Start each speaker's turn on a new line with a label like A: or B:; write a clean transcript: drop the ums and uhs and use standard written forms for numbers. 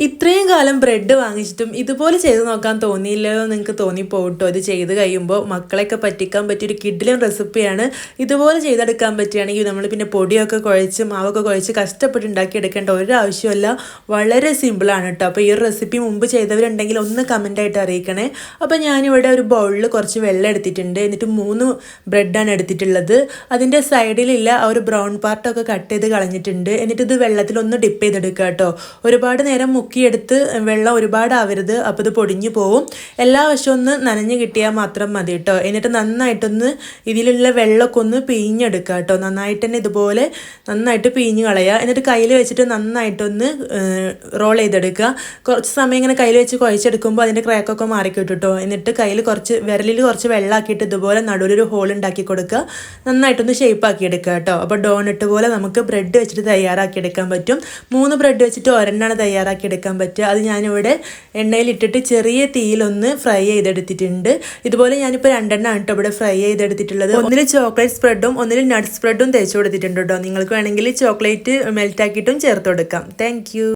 A: ഇത്രയും കാലം ബ്രെഡ് വാങ്ങിച്ചിട്ടും ഇതുപോലെ ചെയ്ത് നോക്കാൻ തോന്നിയില്ലല്ലോ നിങ്ങൾക്ക് തോന്നിപ്പോട്ടോ. ഇത് ചെയ്ത് കഴിയുമ്പോൾ മക്കളെയൊക്കെ പറ്റിക്കാൻ പറ്റിയൊരു കിഡിലും റെസിപ്പിയാണ്. ഇതുപോലെ ചെയ്തെടുക്കാൻ പറ്റുകയാണെങ്കിൽ നമ്മൾ പിന്നെ പൊടിയൊക്കെ കുഴച്ച് മാവൊക്കെ കുഴച്ച് കഷ്ടപ്പെട്ട് ഉണ്ടാക്കിയെടുക്കേണ്ട ഒരു ആവശ്യമല്ല. വളരെ സിമ്പിളാണ് കേട്ടോ. അപ്പോൾ ഈ ഒരു റെസിപ്പി മുമ്പ് ചെയ്തവരുണ്ടെങ്കിൽ ഒന്ന് കമൻറ്റായിട്ട് അറിയിക്കണേ. അപ്പോൾ ഞാനിവിടെ ഒരു ബൗളിൽ കുറച്ച് വെള്ളം എടുത്തിട്ടുണ്ട്. എന്നിട്ട് 3 ബ്രെഡാണ് എടുത്തിട്ടുള്ളത്. അതിൻ്റെ സൈഡിലില്ല ആ ഒരു ബ്രൗൺ പാർട്ടൊക്കെ കട്ട് ചെയ്ത് കളഞ്ഞിട്ടുണ്ട്. എന്നിട്ട് ഇത് വെള്ളത്തിലൊന്ന് ഡിപ്പ് ചെയ്തെടുക്കുക കേട്ടോ. ഒരുപാട് നേരം മുക്കിയെടുത്ത് വെള്ളം ഒരുപാട് ആവരുത്, അപ്പോൾ ഇത് പൊടിഞ്ഞു പോവും. എല്ലാ വശവും ഒന്ന് നനഞ്ഞ് കിട്ടിയാൽ മാത്രം മതി കേട്ടോ. എന്നിട്ട് നന്നായിട്ടൊന്ന് ഇതിലുള്ള വെള്ളമൊക്കെ ഒന്ന് പിഴിഞ്ഞെടുക്കുക കേട്ടോ. നന്നായിട്ട് തന്നെ ഇതുപോലെ നന്നായിട്ട് പിഴിഞ്ഞ് കളയുക. എന്നിട്ട് കയ്യിൽ വെച്ചിട്ട് നന്നായിട്ടൊന്ന് റോൾ ചെയ്തെടുക്കുക. കുറച്ച് സമയം ഇങ്ങനെ കയ്യിൽ വെച്ച് കുഴച്ചെടുക്കുമ്പോൾ അതിൻ്റെ ക്രാക്കൊക്കെ മാറിക്കിട്ടും കേട്ടോ. എന്നിട്ട് കയ്യിൽ വിരലിൽ കുറച്ച് വെള്ളമാക്കിയിട്ട് ഇതുപോലെ നടുവിലൊരു ഹോൾ ഉണ്ടാക്കി കൊടുക്കുക. നന്നായിട്ടൊന്ന് ഷേപ്പ് ആക്കി എടുക്കുക കേട്ടോ. അപ്പോൾ ഡോണട്ട് പോലെ നമുക്ക് ബ്രെഡ് വെച്ചിട്ട് തയ്യാറാക്കി എടുക്കാൻ പറ്റും. 3 ബ്രെഡ് വെച്ചിട്ട് ഒരെണ്ണമാണ് തയ്യാറാക്കി എടുക്കാൻ പറ്റുക. അത് ഞാനിവിടെ എണ്ണയിലിട്ടിട്ട് ചെറിയ തീയിലൊന്ന് ഫ്രൈ ചെയ്തെടുത്തിട്ടുണ്ട്. ഇതുപോലെ ഞാനിപ്പോൾ 2 എണ്ണമാണ് കേട്ടോ ഇവിടെ ഫ്രൈ ചെയ്തെടുത്തിട്ടുള്ളത്. ഒന്നിൽ ചോക്ലേറ്റ് സ്പ്രെഡും ഒന്നിൽ നട്ട്സ് സ്പ്രെഡും തേച്ച് കൊടുത്തിട്ടുണ്ട് കേട്ടോ. നിങ്ങൾക്ക് വേണമെങ്കിൽ ചോക്ലേറ്റ് മെൽറ്റ് ആക്കിയിട്ടും ചേർത്ത് കൊടുക്കാം. താങ്ക്